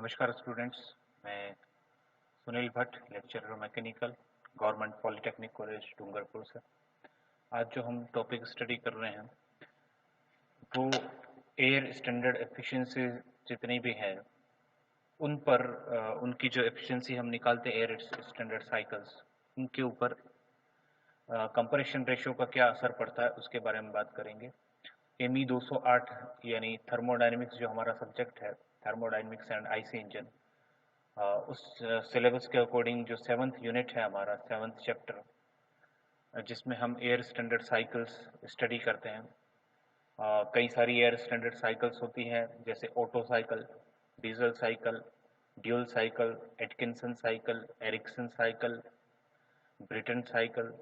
नमस्कार स्टूडेंट्स। मैं Sunil Bhatt, lecturer mechanical, government polytechnic college Dungarpur से। आज जो हम टॉपिक स्टडी कर रहे हैं वो एयर स्टैंडर्ड एफिशिएंसी जितनी भी है उन पर उनकी जो एफिशिएंसी हम निकालते हैं एयर स्टैंडर्ड साइकिल्स, उनके ऊपर कंप्रेशन रेशियो का क्या असर पड़ता है उसके बारे में बात करेंगे। एमई 208 यानी थर्मोडायनेमिक्स जो हमारा सब्जेक्ट है, थर्मोडायनेमिक्स एंड आईसी इंजन, उस सिलेबस के अकॉर्डिंग जो 7th यूनिट है हमारा 7th चैप्टर, जिसमें हम एयर स्टैंडर्ड साइकिल्स स्टडी करते हैं। कई सारी एयर स्टैंडर्ड साइकिल्स होती हैं, जैसे Otto cycle, diesel cycle, dual cycle, Atkinson cycle, Ericsson cycle, Brayton cycle.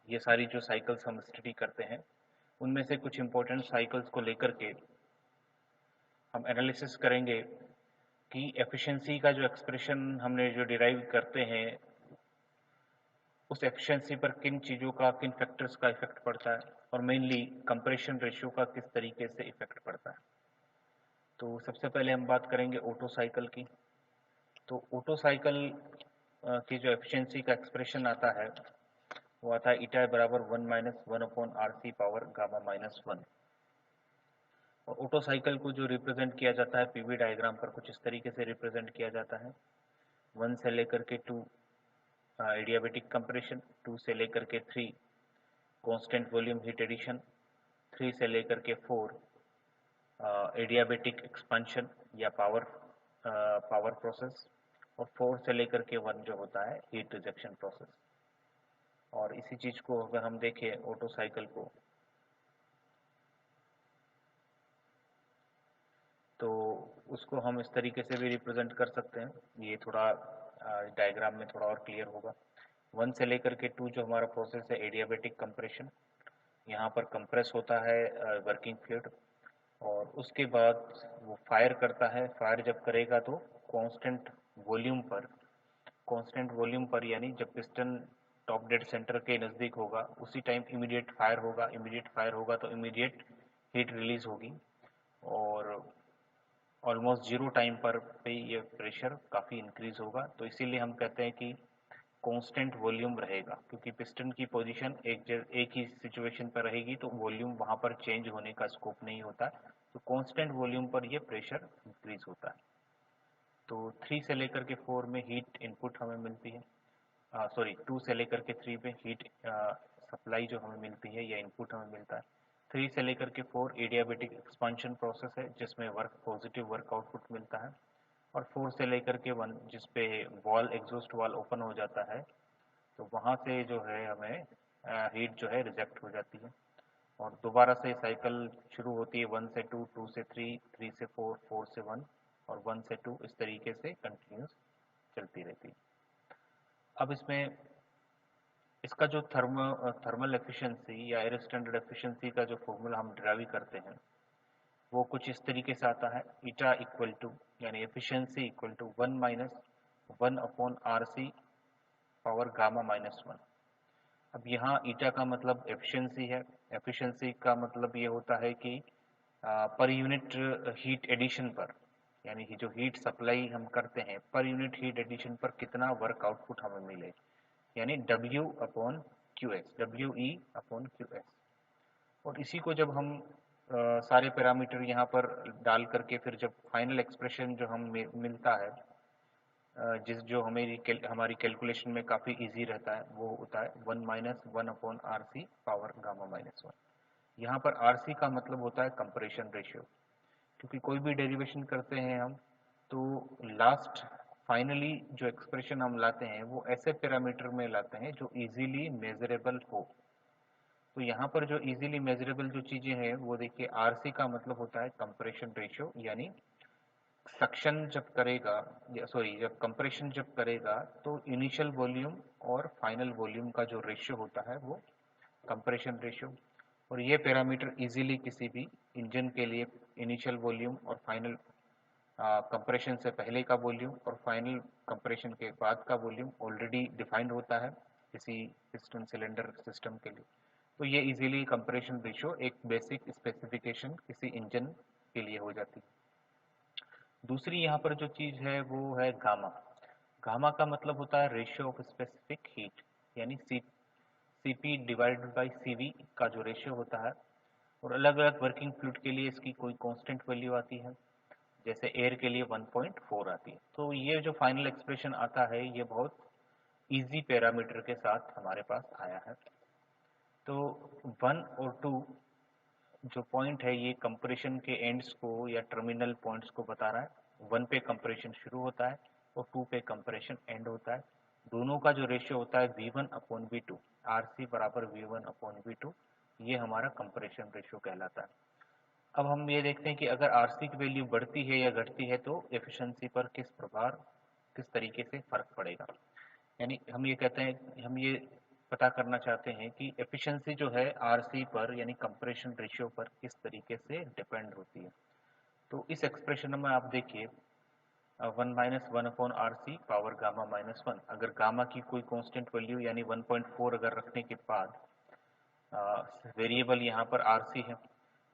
ये सारी जो साइकिल्स हम स्टडी करते हैं उनमें से कुछ इंपॉर्टेंट साइकिल्स को लेकर के हम एनालिसिस करेंगे कि एफिशिएंसी का जो एक्सप्रेशन हमने जो डिराइव करते हैं उस एफिशिएंसी पर किन चीज़ों का, किन फैक्टर्स का इफेक्ट पड़ता है, और मेनली कंप्रेशन रेशियो का किस तरीके से इफेक्ट पड़ता है। तो सबसे पहले हम बात करेंगे ऑटो साइकिल की। तो ऑटो साइकिल की जो एफिशिएंसी का एक्सप्रेशन आता है वो आता है ईटा बराबर 1-1/RC पावर गामा -1। और ऑटो साइकिल को जो रिप्रेजेंट किया जाता है पीवी डायग्राम पर कुछ इस तरीके से रिप्रेजेंट किया जाता है। 1 से लेकर के 2 एडियाबेटिक कंप्रेशन, 2 से लेकर के 3 कांस्टेंट वॉल्यूम हीट एडिशन, 3 से लेकर के 4 एडियाबेटिक एक्सपेंशन या पावर प्रोसेस, और 4 से लेकर के 1 जो होता है हीट रिजेक्शन प्रोसेस। और इसी चीज को अगर हम देखें ऑटो साइकिल को, तो उसको हम इस तरीके से भी रिप्रेजेंट कर सकते हैं। ये थोड़ा डायग्राम में थोड़ा और क्लियर होगा। 1 से लेकर के 2 जो हमारा प्रोसेस है एडियाबेटिक कंप्रेशन, यहाँ पर कंप्रेस होता है वर्किंग फ्लूइड, और उसके बाद वो फायर करता है। फायर जब करेगा तो कांस्टेंट वॉल्यूम पर, कांस्टेंट वॉल्यूम पर यानी जब पिस्टन टॉप डेड सेंटर के नज़दीक होगा उसी टाइम इमीडिएट फायर होगा। इमीडिएट फायर होगा तो इमीडिएट हीट रिलीज होगी, और ऑलमोस्ट जीरो टाइम पर पे ये प्रेशर काफ़ी इंक्रीज होगा। तो इसीलिए हम कहते हैं कि कांस्टेंट वॉल्यूम रहेगा, क्योंकि पिस्टन की पोजीशन एक ही सिचुएशन पर रहेगी तो वॉल्यूम वहाँ पर चेंज होने का स्कोप नहीं होता। तो कांस्टेंट वॉल्यूम पर ये प्रेशर इंक्रीज होता है। तो 3 से लेकर के 4 में हीट इनपुट हमें मिलती है, सॉरी 2 से लेकर के 3 में हीट सप्लाई जो हमें मिलती है या इनपुट हमें मिलता है। 3 से लेकर के 4 एडियाबेटिक एक्सपांशन प्रोसेस है जिसमें पॉजिटिव वर्क आउटपुट मिलता है। और 4 से लेकर के 1 जिसपे वॉल एग्जॉस्ट वॉल ओपन हो जाता है, तो वहाँ से जो है हमें हीट जो है रिजेक्ट हो जाती है। और दोबारा से साइकिल शुरू होती है 1 से 2, 2 से 3, 3 से 4, 4 से 1 और 1 से 2, इस तरीके से कंटिन्यूस चलती रहती है। अब इसमें इसका जो थर्मल एफिशिएंसी या एयर स्टैंडर्ड एफिशिएंसी का जो फॉर्मूला हम ड्राइव करते हैं वो कुछ इस तरीके से आता है। ईटा इक्वल टू यानी efficiency equal to 1-1/RC power gamma -1। अब यहाँ ईटा का मतलब एफिशिएंसी है। एफिशिएंसी का मतलब ये होता है कि पर यूनिट हीट एडिशन पर, यानी कि जो हीट सप्लाई हम करते हैं पर यूनिट हीट एडिशन पर कितना वर्क आउटपुट हमें मिले, यानी W upon Q S, WE/QS। और इसी को जब हम सारे पैरामीटर यहाँ पर डाल करके फिर जब फाइनल एक्सप्रेशन जो हम मिलता है, जिस जो हमारी कैलकुलेशन में काफ़ी इजी रहता है, वो होता है 1-1/RC पावर गामा -1। यहाँ पर RC का मतलब होता है कंप्रेशन रेशियो, क्योंकि कोई भी डेरिवेशन करते हैं हम तो लास्ट फाइनली जो एक्सप्रेशन हम लाते हैं वो ऐसे पैरामीटर में लाते हैं जो इजीली मेजरेबल हो। तो यहाँ पर जो इजीली मेजरेबल जो चीज़ें हैं वो देखिए, RC का मतलब होता है कंप्रेशन रेशियो, यानी सक्शन जब करेगा या सॉरी जब कंप्रेशन जब करेगा तो इनिशियल वॉल्यूम और फाइनल वॉल्यूम का जो रेशियो होता है वो कंप्रेशन रेशियो। और ये पैरामीटर इजीली किसी भी इंजन के लिए इनिशियल वॉल्यूम और फाइनल कंप्रेशन से पहले का वॉल्यूम और फाइनल कंप्रेशन के बाद का वॉल्यूम ऑलरेडी डिफाइंड होता है किसी पिस्टन सिलेंडर सिस्टम के लिए। तो ये इजीली कंप्रेशन रेशियो एक बेसिक स्पेसिफिकेशन किसी इंजन के लिए हो जाती है। दूसरी यहाँ पर जो चीज़ है वो है गामा। गामा का मतलब होता है रेशियो ऑफ स्पेसिफिक हीट, यानी सीपी डिवाइडेड बाई सीवी का जो रेशियो होता है। और अलग अलग वर्किंग फ्लूइड के लिए इसकी कोई कांस्टेंट वैल्यू आती है, जैसे एयर के लिए 1.4 आती है। तो ये जो फाइनल एक्सप्रेशन आता है ये बहुत इजी पैरामीटर के साथ हमारे पास आया है। तो 1 और 2 जो पॉइंट है ये कंप्रेशन के एंड्स को या टर्मिनल पॉइंट्स को बता रहा है। 1 पे कंप्रेशन शुरू होता है और 2 पे कंप्रेशन एंड होता है। दोनों का जो रेशियो होता है V1/V2, RC बराबर V1/V2, ये हमारा कंप्रेशन रेशियो कहलाता है। अब हम ये देखते हैं कि अगर आरसी की वैल्यू बढ़ती है या घटती है तो एफिशिएंसी पर किस तरीके से फर्क पड़ेगा। यानी हम ये कहते हैं, हम ये पता करना चाहते हैं कि एफिशिएंसी जो है आरसी पर यानी कंप्रेशन रेशियो पर किस तरीके से डिपेंड होती है। तो इस एक्सप्रेशन में आप देखिए 1-1/RC पावर गामा -1, अगर गामा की कोई कांस्टेंट वैल्यू यानी 1.4 अगर रखने के बाद वेरिएबल यहाँ पर आरसी है,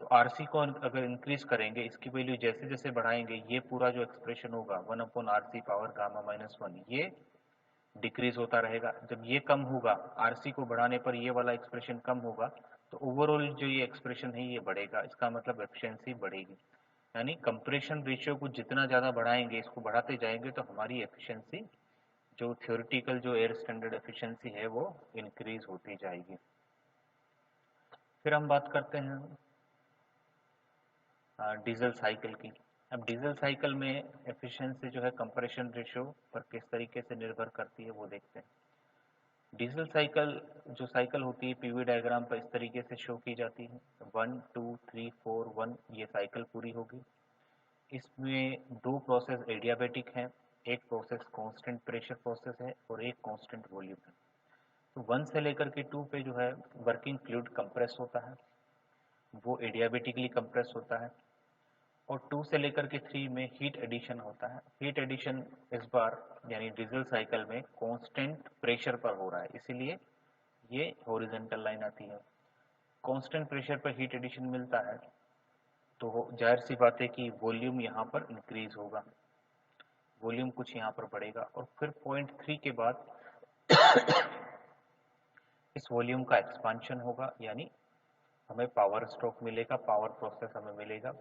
तो आरसी को अगर इंक्रीज करेंगे, इसकी वैल्यू जैसे जैसे बढ़ाएंगे, ये पूरा जो एक्सप्रेशन होगा 1/RC पावर गामा -1 ये डिक्रीज होता रहेगा। जब ये कम होगा, आरसी को बढ़ाने पर ये वाला एक्सप्रेशन कम होगा, तो ओवरऑल जो ये एक्सप्रेशन है ये बढ़ेगा। इसका मतलब एफिशिएंसी बढ़ेगी। यानी कंप्रेशन रेशियो को जितना ज़्यादा बढ़ाएंगे, इसको बढ़ाते जाएंगे, तो हमारी एफिशिएंसी जो थ्योरेटिकल जो एयर स्टैंडर्ड एफिशिएंसी है वो इंक्रीज होती जाएगी। फिर हम बात करते हैं डीजल साइकिल की। अब डीजल साइकिल में एफिशिएंसी जो है कंप्रेशन रेशियो पर किस तरीके से निर्भर करती है वो देखते हैं। डीजल साइकिल जो साइकिल होती है पीवी डायग्राम पर इस तरीके से शो की जाती है। 1 2 3 4 1 ये साइकिल पूरी होगी। इसमें दो प्रोसेस एडियाबैटिक हैं, एक प्रोसेस कांस्टेंट प्रेशर प्रोसेस है और एक कांस्टेंट वॉल्यूम है। तो 1 से लेकर के 2 पे जो है वर्किंग फ्लूइड कंप्रेस होता है, वो एडियाबेटिकली कंप्रेस होता है। और 2 से लेकर के 3 में हीट एडिशन होता है। हीट एडिशन इस बार यानी डीजल साइकिल में कांस्टेंट प्रेशर पर हो रहा है, इसीलिए ये हॉरिजॉन्टल लाइन आती है। कांस्टेंट प्रेशर पर हीट एडिशन मिलता है तो जाहिर सी बात है कि वॉल्यूम यहाँ पर इंक्रीज होगा, वॉल्यूम कुछ यहाँ पर बढ़ेगा। और फिर पॉइंट 3 के बाद इस वॉल्यूम का एक्सपांशन होगा, यानी हमें पावर स्ट्रोक मिलेगा, पावर प्रोसेस हमें मिलेगा।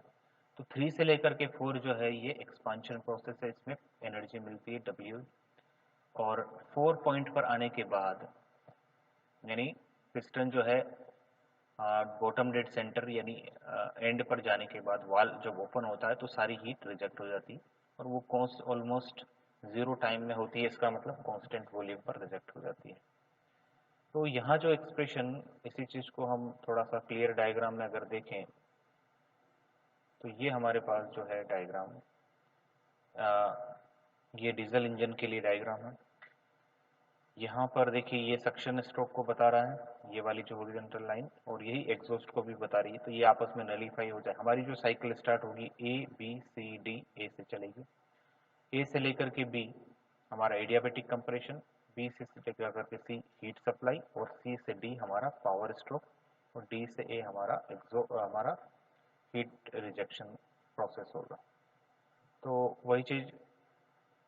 तो 3 से लेकर के 4 जो है ये एक्सपांशन प्रोसेस है, इसमें एनर्जी मिलती है W। और 4 पॉइंट पर आने के बाद यानी पिस्टन जो है बॉटम डेड सेंटर यानी एंड पर जाने के बाद वाल जब ओपन होता है तो सारी हीट रिजेक्ट हो जाती है और वो ऑलमोस्ट 0 टाइम में होती है, इसका मतलब कांस्टेंट वॉल्यूम पर रिजेक्ट हो जाती है। तो यहाँ जो एक्सप्रेशन, इसी चीज़ को हम थोड़ा सा क्लियर डायग्राम में अगर देखें तो ये हमारे पास जो है डायग्राम, ये डीजल इंजन के लिए डायग्राम है। यहाँ पर देखिए ये सक्शन स्ट्रोक को बता रहा है, ये वाली जो हॉरिजॉन्टल लाइन, और यही एग्जॉस्ट को भी बता रही है। तो ये आपस में नलीफाई हो जाए, हमारी जो साइकिल स्टार्ट होगी A B C D ए से चलेगी। ए से लेकर के बी हमारा एडियाबेटिक कंप्रेशन, बी से लेकर के सी हीट सप्लाई, और सी से डी हमारा पावर स्ट्रोक, और डी से ए हमारा हीट रिजेक्शन प्रोसेस होगा। तो वही चीज़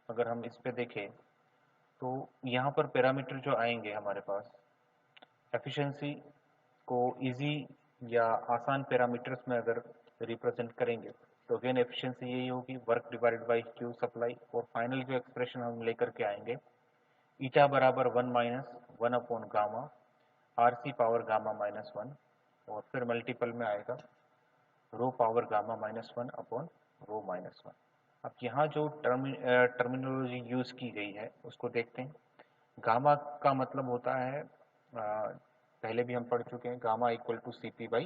अगर हम इस पे देखें तो यहाँ पर पैरामीटर जो आएंगे हमारे पास एफिशिएंसी को इजी या आसान पैरामीटर्स में अगर रिप्रेजेंट करेंगे तो अगेन एफिशिएंसी यही होगी work divided by Q supply. और फाइनल जो एक्सप्रेशन हम लेकर के आएंगे ईटा बराबर 1 - 1 upon gamma RC power gamma -1, और फिर मल्टीपल में आएगा रो पावर गामा -1 अपॉन रो -1। अब यहाँ जो टर्मिनोलॉजी यूज की गई है उसको देखते हैं। गामा का मतलब होता है पहले भी हम पढ़ चुके हैं, गामा इक्वल टू CP/CV,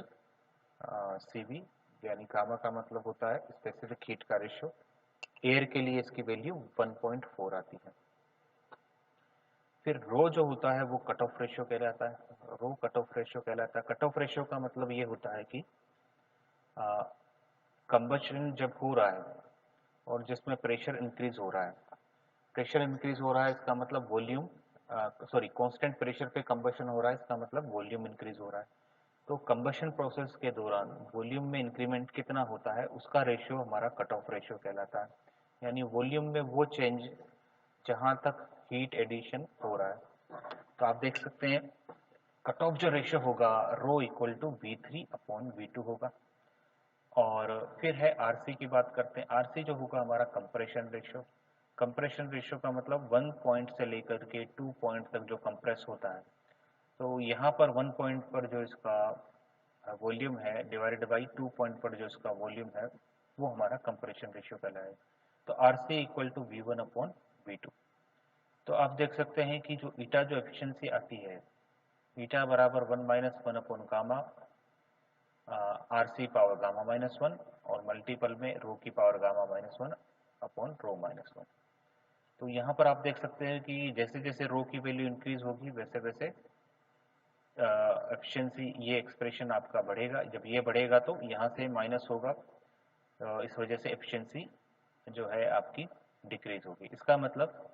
यानी गामा का मतलब होता है स्पेसिफिक हीट का रेशियो। एयर के लिए इसकी वैल्यू 1.4 आती है। फिर रो जो होता है वो कट ऑफ रेशियो कहलाता है, रो कट ऑफ रेशियो कहलाता है। कट ऑफ रेशियो का मतलब ये होता है कि कंबशन जब हो रहा है और जिसमें प्रेशर इंक्रीज हो रहा है, प्रेशर इंक्रीज हो रहा है इसका मतलब वॉल्यूम, कांस्टेंट प्रेशर पे कंबशन हो रहा है इसका मतलब वॉल्यूम इंक्रीज हो रहा है। तो कंबशन प्रोसेस के दौरान वॉल्यूम में इंक्रीमेंट कितना होता है उसका रेशियो हमारा कट ऑफ रेशियो कहलाता है, यानी वॉल्यूम में वो चेंज जहां तक हीट एडिशन हो रहा है। तो आप देख सकते हैं कट ऑफ जो रेशियो होगा रो इक्वल टू V3/V2 होगा। और फिर है आरसी की बात करते हैं। आरसी जो होगा हमारा कंप्रेशन रेशियो। कंप्रेशन रेशियो का मतलब 1 पॉइंट से लेकर के 2 पॉइंट तक जो कंप्रेस होता है, तो यहाँ पर 1 पॉइंट पर जो इसका वॉल्यूम है डिवाइडेड बाई 2 पॉइंट पर जो इसका वॉल्यूम है वो हमारा कंप्रेशन रेशियो कहलाएगा। तो आरसी इक्वल टू V1/V2। तो आप देख सकते हैं कि जो ईटा जो एफिशिएंसी आती है, ईटा बराबर 1 minus 1 upon gamma RC power gamma minus 1 और मल्टीपल में रो की power gamma minus 1 upon rho minus 1। तो यहाँ पर आप देख सकते हैं कि जैसे जैसे रो की वैल्यू इंक्रीज होगी वैसे वैसे एफिशिएंसी ये एक्सप्रेशन आपका बढ़ेगा। जब ये बढ़ेगा तो यहाँ से माइनस होगा, इस वजह से एफिशिएंसी जो है आपकी डिक्रीज होगी। इसका मतलब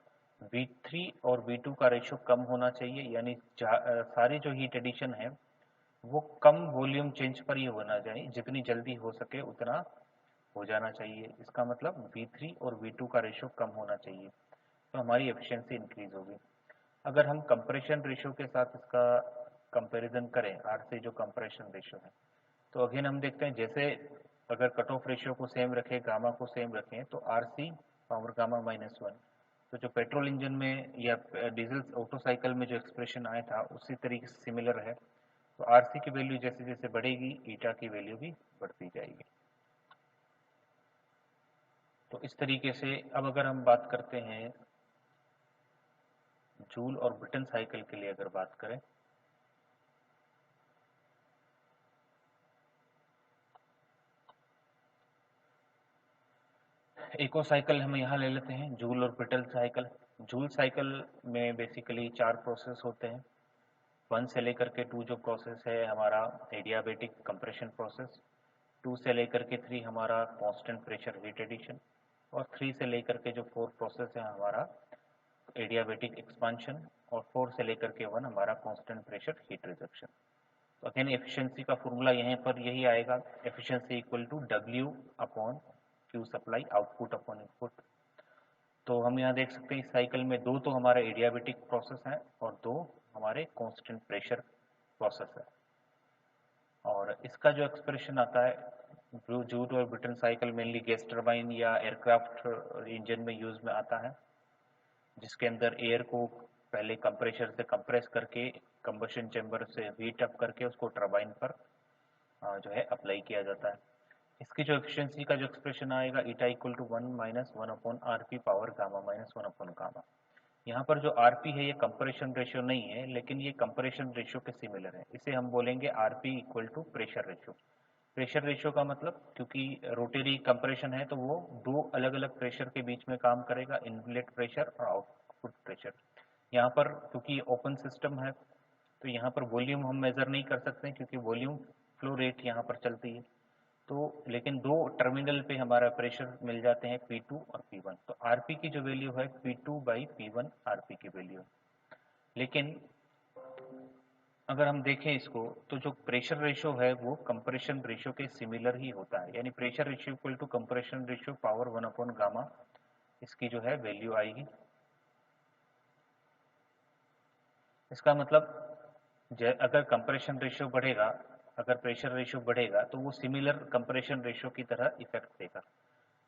V3 और V2 का रेशियो कम होना चाहिए, यानी सारी जो हीट एडिशन है वो कम वॉल्यूम चेंज पर ही होना चाहिए, जितनी जल्दी हो सके उतना हो जाना चाहिए। इसका मतलब V3 और V2 का रेशियो कम होना चाहिए, तो हमारी एफिशिएंसी इंक्रीज होगी। अगर हम कंप्रेशन रेशियो के साथ इसका कंपैरिजन करें आर से जो कंप्रेशन रेशियो है, तो अगेन हम देखते हैं जैसे अगर कट ऑफ रेशियो को सेम रखें, गामा को सेम रखें, तो R C power gamma minus 1, तो जो पेट्रोल इंजन में या डीजल ऑटो साइकिल में जो एक्सप्रेशन आया था उसी तरीके से सिमिलर है। तो आरसी की वैल्यू जैसे जैसे बढ़ेगी ईटा की वैल्यू भी बढ़ती जाएगी। तो इस तरीके से अब अगर हम बात करते हैं जूल और ब्रिटन साइकिल के लिए अगर बात करें, एक और साइकिल हम यहाँ ले लेते हैं जूल और ब्रिटन साइकिल। जूल साइकिल में बेसिकली 4 प्रोसेस होते हैं। 1 से लेकर के 2 जो प्रोसेस है हमारा एडियाबेटिक कंप्रेशन प्रोसेस, 2 से लेकर के 3 हमारा कांस्टेंट प्रेशर हीट एडिशन, और 3 से लेकर के जो 4 प्रोसेस है हमारा एडियाबेटिक एक्सपांशन, और 4 से लेकर के 1 हमारा कांस्टेंट प्रेशर हीट रिजेक्शन। तो अगेन एफिशिएंसी का फॉर्मूला यहाँ पर यही आएगा, efficiency equal to W upon Q supply output upon input. तो हम यहाँ देख सकते हैं इस साइकिल में 2 तो हमारे एडियाबेटिक प्रोसेस हैं और 2 हमारे कांस्टेंट प्रेशर प्रोसेस है। और इसका जो एक्सप्रेशन आता है, जो जूट और Britain cycle mainly gas turbine या एयरक्राफ्ट इंजन में यूज में आता है, जिसके अंदर एयर को पहले कंप्रेशर से कंप्रेस करके कंबशन चैम्बर से हीट अप करके उसको टरबाइन पर जो है अप्लाई किया जाता है। इसकी जो एफिशिएंसी का जो एक्सप्रेशन आएगा eta equal to 1 minus 1 upon RP power gamma minus 1 upon gamma. यहाँ पर जो आरपी है ये कंप्रेशन रेशियो नहीं है, लेकिन ये कंप्रेशन रेशियो के सिमिलर है। इसे हम बोलेंगे RP equal to pressure ratio. Pressure ratio का मतलब क्योंकि रोटरी कंप्रेशन है तो वो 2 अलग अलग प्रेशर के बीच में काम करेगा, इनलेट प्रेशर और आउटपुट प्रेशर। यहाँ पर क्योंकि ओपन सिस्टम है तो यहाँ पर वॉल्यूम हम मेजर नहीं कर सकते क्योंकि वॉल्यूम फ्लो रेट यहाँ पर चलती है। तो लेकिन 2 टर्मिनल पे हमारा प्रेशर मिल जाते हैं P2 और P1। तो आरपी की जो वैल्यू है P2/P1 आरपी की वैल्यू है। लेकिन अगर हम देखें इसको तो जो प्रेशर रेशियो है वो कंप्रेशन रेशियो के सिमिलर ही होता है, यानी pressure ratio equal to compression ratio power 1 upon gamma, इसकी जो है वैल्यू आएगी। इसका मतलब अगर कंप्रेशन रेशियो बढ़ेगा, अगर प्रेशर रेशियो बढ़ेगा तो वो सिमिलर कंप्रेशन रेशियो की तरह इफेक्ट देगा।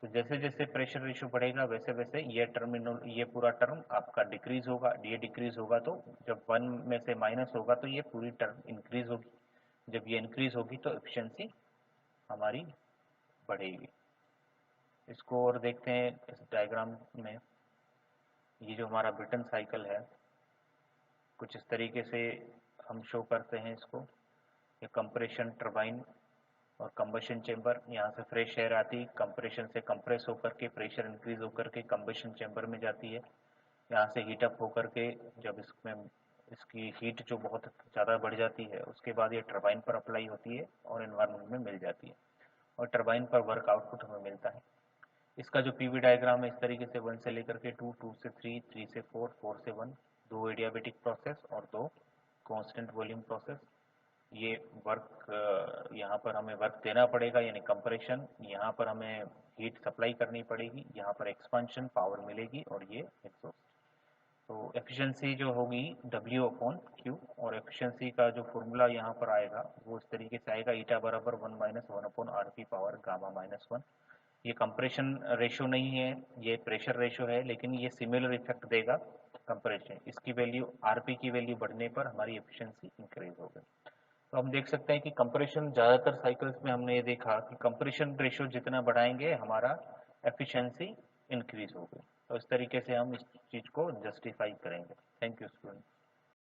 तो जैसे जैसे प्रेशर रेशियो बढ़ेगा वैसे वैसे ये पूरा टर्म आपका डिक्रीज होगा। ये डिक्रीज होगा तो जब 1 में से माइनस होगा तो ये पूरी टर्म इंक्रीज होगी। जब ये इंक्रीज होगी तो एफिशिएंसी हमारी बढ़ेगी। इसको और देखते हैं इस डायग्राम में। ये जो हमारा ब्रिटन साइकिल है कुछ इस तरीके से हम शो करते हैं इसको। ये कंप्रेशन टरबाइन और कंबशन चेंबर, यहाँ से फ्रेश एयर आती, कंप्रेशन से कंप्रेस होकर के प्रेशर इंक्रीज होकर के कंबशन चेंबर में जाती है। यहाँ से हीट अप होकर के जब इसमें इसकी हीट जो बहुत ज़्यादा बढ़ जाती है उसके बाद ये टरबाइन पर अप्लाई होती है और एनवायरनमेंट में मिल जाती है और टरबाइन पर वर्क आउटपुट हमें मिलता है। इसका जो पीवी डायग्राम है इस तरीके से 1 से लेकर के 2, 2 से 3, 3 से 4, 4 से 1, 2 एडियाबेटिक प्रोसेस और 2 कांस्टेंट वॉल्यूम प्रोसेस। ये वर्क यहाँ पर हमें वर्क देना पड़ेगा, यानी कंप्रेशन, यहाँ पर हमें हीट सप्लाई करनी पड़ेगी, यहाँ पर एक्सपांशन पावर मिलेगी और ये एग्जॉस्ट। तो एफिशिएंसी जो होगी W/Q, और एफिशिएंसी का जो फॉर्मूला यहाँ पर आएगा वो इस तरीके से आएगा, ईटा बराबर 1 - 1/RP पावर गामा -1। ये कंप्रेशन रेशो नहीं है, ये प्रेशर रेशो है, लेकिन ये सिमिलर इफेक्ट देगा कंप्रेशन। इसकी वैल्यू आरपी की वैल्यू बढ़ने पर हमारी एफिशिएंसी इंक्रीज हो गई। तो हम देख सकते हैं कि कंप्रेशन, ज़्यादातर साइकिल्स में हमने ये देखा कि कंप्रेशन रेशो जितना बढ़ाएंगे हमारा एफिशिएंसी इंक्रीज होगी। तो इस तरीके से हम इस चीज़ को जस्टिफाई करेंगे। Thank you student.